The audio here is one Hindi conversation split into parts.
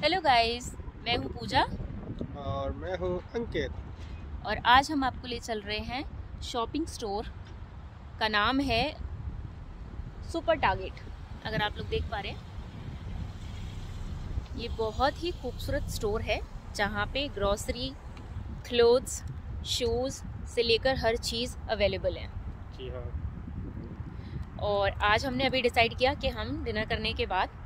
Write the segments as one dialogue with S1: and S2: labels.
S1: हेलो गाइस, मैं हूँ पूजा
S2: और मैं हूँ अंकित।
S1: और आज हम आपको ले चल रहे हैं शॉपिंग स्टोर का नाम है सुपर टारगेट। अगर आप लोग देख पा रहे हैं, ये बहुत ही खूबसूरत स्टोर है जहाँ पे ग्रॉसरी, क्लोथ्स, शूज़ से लेकर हर चीज़ अवेलेबल है।
S2: जी हाँ।
S1: और आज हमने अभी डिसाइड किया कि हम डिनर करने के बाद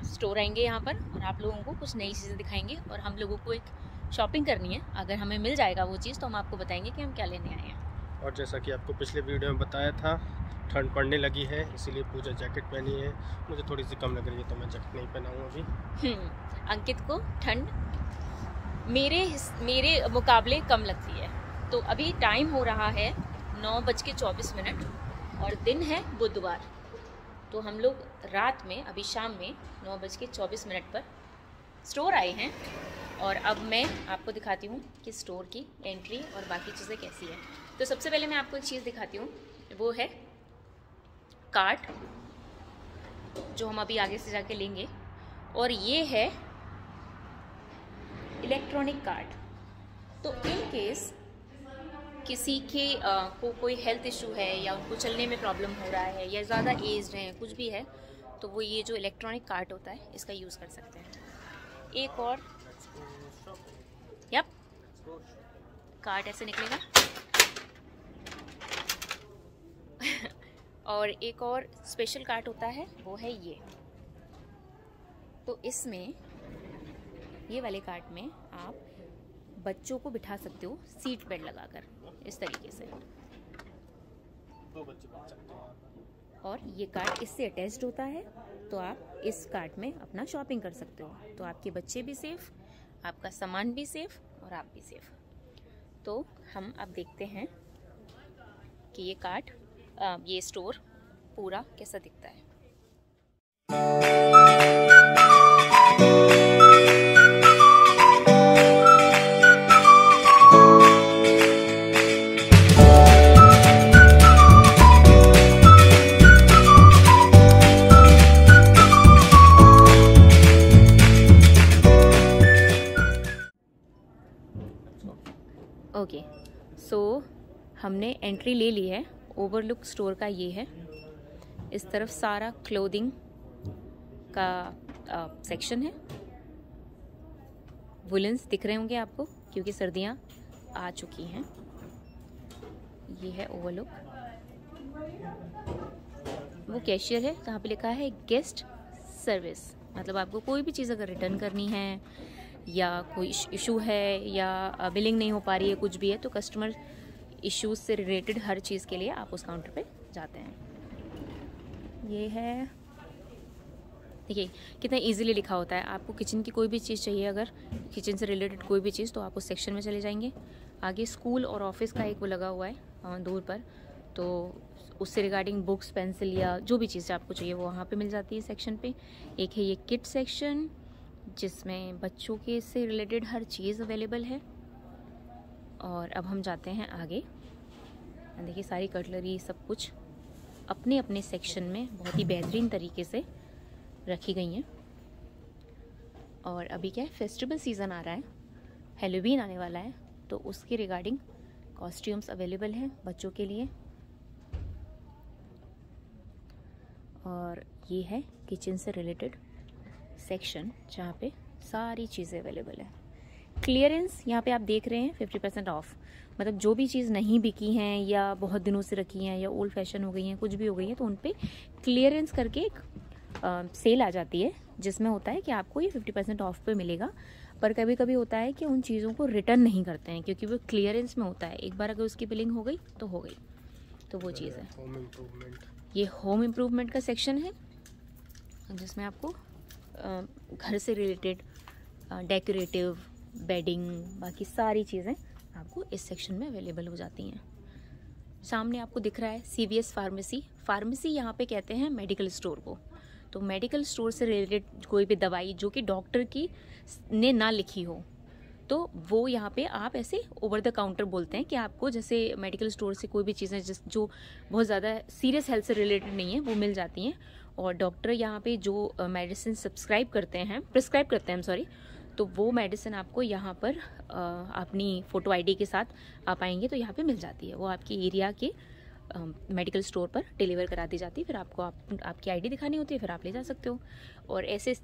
S1: स्टोर आएंगे यहाँ पर और आप लोगों को कुछ नई चीज़ें दिखाएंगे और हम लोगों को एक शॉपिंग करनी है। अगर हमें मिल जाएगा वो चीज़ तो हम आपको बताएंगे कि हम क्या लेने आए हैं।
S2: और जैसा कि आपको पिछले वीडियो में बताया था, ठंड पड़ने लगी है, इसीलिए पूजा जैकेट पहनी है। मुझे थोड़ी सी कम लग रही है तो मैं जैकेट नहीं पहना हूँ अभी।
S1: अंकित को ठंड मेरे मुकाबले कम लगती है। तो अभी टाइम हो रहा है 9:24 और दिन है बुधवार। तो हम लोग रात में, अभी शाम में 9:24 पर स्टोर आए हैं और अब मैं आपको दिखाती हूँ कि स्टोर की एंट्री और बाकी चीज़ें कैसी है। तो सबसे पहले मैं आपको एक चीज़ दिखाती हूँ, वो है कार्ट, जो हम अभी आगे से जाके लेंगे। और ये है इलेक्ट्रॉनिक कार्ट। तो इन केस किसी के को कोई हेल्थ इशू है या उनको चलने में प्रॉब्लम हो रहा है या ज़्यादा एज्ड हैं, कुछ भी है, तो वो ये जो इलेक्ट्रॉनिक कार्ट होता है इसका यूज़ कर सकते हैं। एक और यप कार्ट ऐसे निकलेगा और एक और स्पेशल कार्ट होता है, वो है ये। तो इसमें, ये वाले कार्ट में आप बच्चों को बिठा सकते हो सीट बेल्ट लगाकर, इस तरीके से।
S2: 2 बच्चे बैठ सकते हैं।
S1: और ये कार्ट इससे अटैच्ड होता है, तो आप इस कार्ट में अपना शॉपिंग कर सकते हो। तो आपके बच्चे भी सेफ, आपका सामान भी सेफ और आप भी सेफ। तो हम अब देखते हैं कि ये कार्ट, ये स्टोर पूरा कैसा दिखता है। ओके, सो हमने एंट्री ले ली है। ओवरलुक स्टोर का ये है। इस तरफ सारा क्लोथिंग का सेक्शन है। वुलन्स दिख रहे होंगे आपको क्योंकि सर्दियाँ आ चुकी हैं। ये है ओवरलुक। वो कैशियर है जहाँ पे लिखा है गेस्ट सर्विस। मतलब आपको कोई भी चीज़ अगर रिटर्न करनी है या कोई इशू है या बिलिंग नहीं हो पा रही है, कुछ भी है, तो कस्टमर इश्यूज से रिलेटेड हर चीज़ के लिए आप उस काउंटर पे जाते हैं। ये है, देखिए कितना इजीली लिखा होता है। आपको किचन की कोई भी चीज़ चाहिए, अगर किचन से रिलेटेड कोई भी चीज़, तो आप उस सेक्शन में चले जाएंगे। आगे स्कूल और ऑफिस का एक वो लगा हुआ है दूर पर, तो उससे रिगार्डिंग बुक्स, पेंसिल या जो भी चीज़ आपको चाहिए वो वहाँ पे मिल जाती है सेक्शन पे। एक है ये किड सेक्शन, जिसमें बच्चों के से रिलेटेड हर चीज़ अवेलेबल है। और अब हम जाते हैं आगे। देखिए सारी कटलरी, सब कुछ अपने अपने सेक्शन में बहुत ही बेहतरीन तरीके से रखी गई हैं। और अभी क्या है, फेस्टिवल सीज़न आ रहा है, हैलोवीन आने वाला है, तो उसके रिगार्डिंग कॉस्ट्यूम्स अवेलेबल हैं बच्चों के लिए। और ये है किचन से रिलेटेड सेक्शन जहाँ पे सारी चीज़ें अवेलेबल है। क्लियरेंस यहाँ पे आप देख रहे हैं 50% ऑफ। मतलब जो भी चीज़ नहीं बिकी हैं या बहुत दिनों से रखी हैं या ओल्ड फैशन हो गई हैं, कुछ भी हो गई हैं, तो उन पे क्लियरेंस करके एक सेल आ जाती है, जिसमें होता है कि आपको ये 50% ऑफ पे मिलेगा। पर कभी कभी होता है कि उन चीज़ों को रिटर्न नहीं करते हैं क्योंकि वो क्लियरेंस में होता है। एक बार अगर उसकी बिलिंग हो गई तो हो गई, तो वो चीज़ है।
S2: होम इम्प्रूवमेंट,
S1: ये होम इम्प्रूवमेंट का सेक्शन है जिसमें आपको घर से रिलेटेड डेकोरेटिव, बेडिंग, बाकी सारी चीज़ें आपको इस सेक्शन में अवेलेबल हो जाती हैं। सामने आपको दिख रहा है CVS फार्मेसी। फार्मेसी यहाँ पे कहते हैं मेडिकल स्टोर को। तो मेडिकल स्टोर से रिलेटेड कोई भी दवाई जो कि डॉक्टर की ने ना लिखी हो, तो वो यहाँ पे आप ऐसे ओवर द काउंटर बोलते हैं कि आपको जैसे मेडिकल स्टोर से कोई भी चीज़ें जो बहुत ज़्यादा सीरियस हेल्थ से रिलेटेड नहीं है वो मिल जाती हैं। और डॉक्टर यहाँ पे जो मेडिसिन प्रिस्क्राइब करते हैं सॉरी, तो वो मेडिसिन आपको यहाँ पर अपनी फ़ोटो आईडी के साथ आप आएंगे तो यहाँ पे मिल जाती है। वो आपकी एरिया के मेडिकल स्टोर पर डिलीवर करा दी जाती है। फिर आपको आपकी आईडी दिखानी होती है, फिर आप ले जा सकते हो। और ऐसे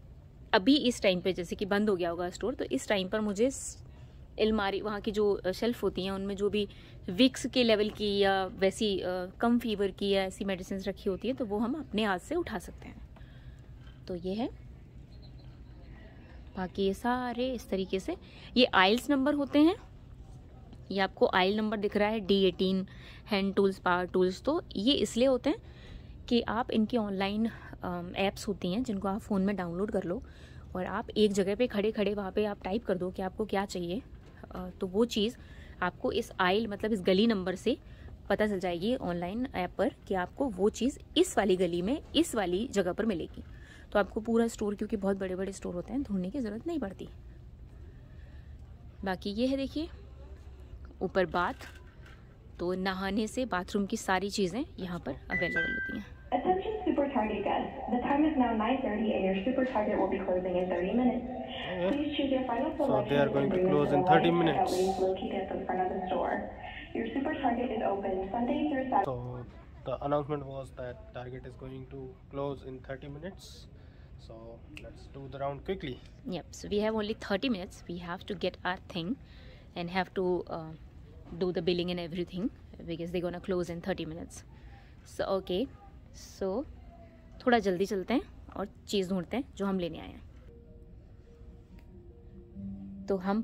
S1: अभी इस टाइम पे जैसे कि बंद हो गया होगा स्टोर, तो इस टाइम पर मुझे अलमारी वहाँ की जो शेल्फ होती हैं उनमें जो भी विक्स के लेवल की या वैसी कम फीवर की या ऐसी मेडिसिन रखी होती है तो वो हम अपने हाथ से उठा सकते हैं। तो ये है, बाकी ये सारे इस तरीके से ये आइल्स नंबर होते हैं। ये आपको आइल नंबर दिख रहा है D18 hand tools, power tools. तो ये इसलिए होते हैं कि आप इनकी ऑनलाइन ऐप्स होती हैं जिनको आप फ़ोन में डाउनलोड कर लो और आप एक जगह पे खड़े खड़े वहाँ पे आप टाइप कर दो कि आपको क्या चाहिए, तो वो चीज़ आपको इस आइल मतलब इस गली नंबर से पता चल जाएगी ऑनलाइन ऐप पर कि आपको वो चीज़ इस वाली गली में इस वाली जगह पर मिलेगी। तो आपको पूरा स्टोर, क्योंकि बहुत बड़े बड़े स्टोर होते हैं, ढूंढने की ज़रूरत नहीं पड़ती। बाकी ये है, देखिए ऊपर बाथ, तो नहाने से बाथरूम की सारी चीज़ें यहाँ पर अवेलेबल होती हैं।
S3: Attention Super Target guests. The time is now 9:30 and your Super Target will be closing in 30 minutes. Please choose your final selection.
S2: So they are going to close in 30 minutes.
S3: Located at the front of the store. Your Super Target is open Sunday through Saturday.
S2: So the announcement was that Target is going to close in 30 minutes. So let's do the round quickly.
S1: Yep. So we have only 30 minutes. We have to get our thing and have to do the billing and everything because they're gonna close in 30 minutes. So okay. So थोड़ा जल्दी चलते हैं और चीज़ ढूंढते हैं जो हम लेने आए हैं। तो हम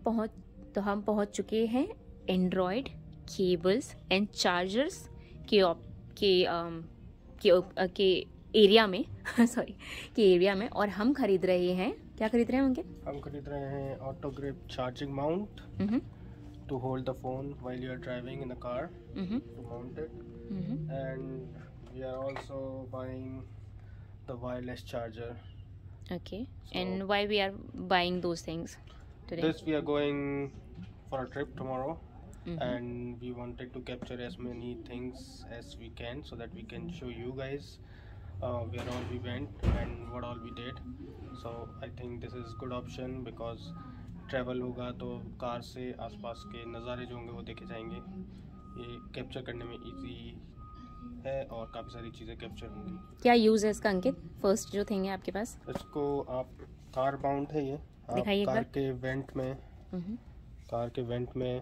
S1: पहुंच चुके हैं एंड्रॉयड केबल्स एंड चार्जर्स के एरिया में सॉरी के एरिया में। और हम खरीद रहे हैं, क्या खरीद रहे हैं अंकित?
S2: हम खरीद रहे हैं auto grip charging mount to hold the phone while you are driving in the car, to mount it. And we are also buying the wireless charger.
S1: Okay. So and why we are buying those things today?
S2: This we are going for a trip tomorrow, and we wanted to capture as many things as we can so that we can show you guys where all we went and what all we did. So I think this is good option because travel होगा तो कार से आसपास के नज़ारे जो होंगे वो देखे जाएंगे। ये कैप्चर करने में इजी है और काफ़ी सारी चीज़ें कैप्चर होंगी।
S1: क्या यूज़ है इसका अंकित? फर्स्ट जो थिंग है आपके पास,
S2: इसको आप कार माउंट है ये, आप कार के वेंट में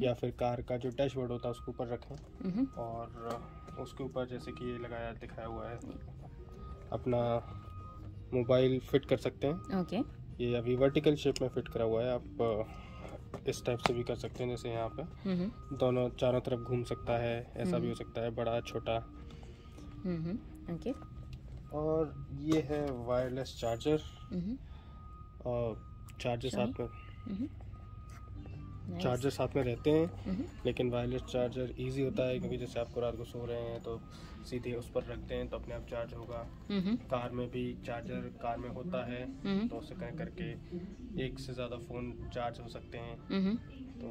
S2: या फिर कार का जो डैशबोर्ड होता है उसके ऊपर रखें और उसके ऊपर जैसे कि ये दिखाया हुआ है अपना मोबाइल फिट कर सकते हैं।
S1: ओके।
S2: ये अभी वर्टिकल शेप में फिट करा हुआ है, आप इस टाइप से भी कर सकते हैं, जैसे यहाँ पे दोनों चारों तरफ घूम सकता है, ऐसा भी हो सकता है, बड़ा छोटा।
S1: ओके।
S2: और ये है वायरलेस चार्जर और चार्जर साथ में रहते हैं, लेकिन वायरलेस चार्जर इजी होता है क्योंकि जैसे आपको रात को सो रहे हैं तो सीधे उस पर रखते हैं तो अपने आप चार्ज होगा। कार में भी चार्जर कार में होता है तो उससे कनेक्ट करके एक से ज़्यादा फ़ोन चार्ज हो सकते हैं। तो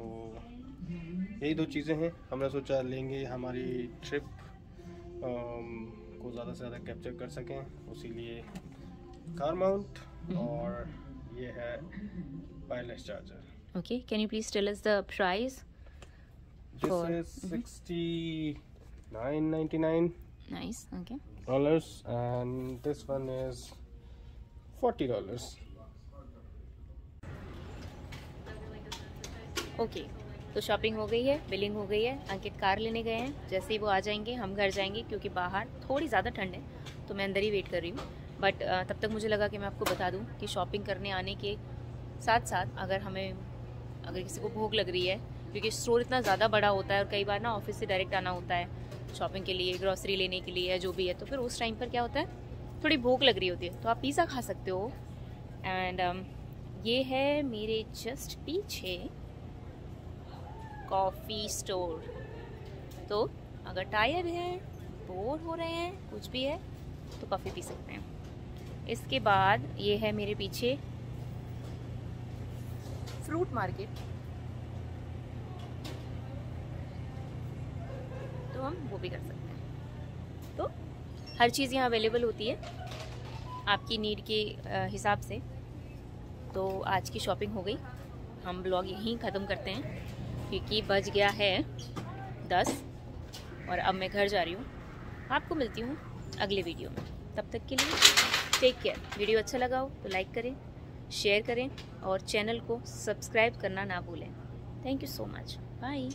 S2: यही दो चीज़ें हैं, हमने सोचा लेंगे हमारी ट्रिप को ज़्यादा से ज़्यादा कैप्चर कर सकें, इसीलिए कार माउंट और ये है wireless charger.
S1: Okay, can you please tell us the price?
S2: This is $69.99.
S1: Nice. Okay.
S2: And this one is $40.
S1: Okay. तो शॉपिंग हो गई है, बिलिंग हो गई है, अंकित कार लेने गए हैं। जैसे ही वो आ जाएंगे हम घर जाएंगे क्योंकि बाहर थोड़ी ज़्यादा ठंड है तो मैं अंदर ही वेट कर रही हूँ। बट तब तक मुझे लगा कि मैं आपको बता दूँ कि शॉपिंग करने आने के साथ साथ अगर किसी को भूख लग रही है, क्योंकि स्टोर इतना ज़्यादा बड़ा होता है और कई बार ना ऑफिस से डायरेक्ट आना होता है शॉपिंग के लिए, ग्रॉसरी लेने के लिए या जो भी है, तो फिर उस टाइम पर क्या होता है थोड़ी भूख लग रही होती है तो आप पिज़्ज़ा खा सकते हो। एंड ये है मेरे जस्ट पीछे कॉफ़ी स्टोर। तो अगर टायर्ड हैं, बोर हो रहे हैं, कुछ भी है तो कॉफ़ी पी सकते हैं। इसके बाद ये है मेरे पीछे फ्रूट मार्केट, तो हम वो भी कर सकते हैं। तो हर चीज़ यहाँ अवेलेबल होती है आपकी नीड के हिसाब से। तो आज की शॉपिंग हो गई, हम ब्लॉग यहीं ख़त्म करते हैं क्योंकि बज गया है 10 और अब मैं घर जा रही हूँ। आपको मिलती हूँ अगले वीडियो में, तब तक के लिए टेक केयर। वीडियो अच्छा लगा हो तो लाइक करें, शेयर करें और चैनल को सब्सक्राइब करना ना भूलें। Thank you so much, bye.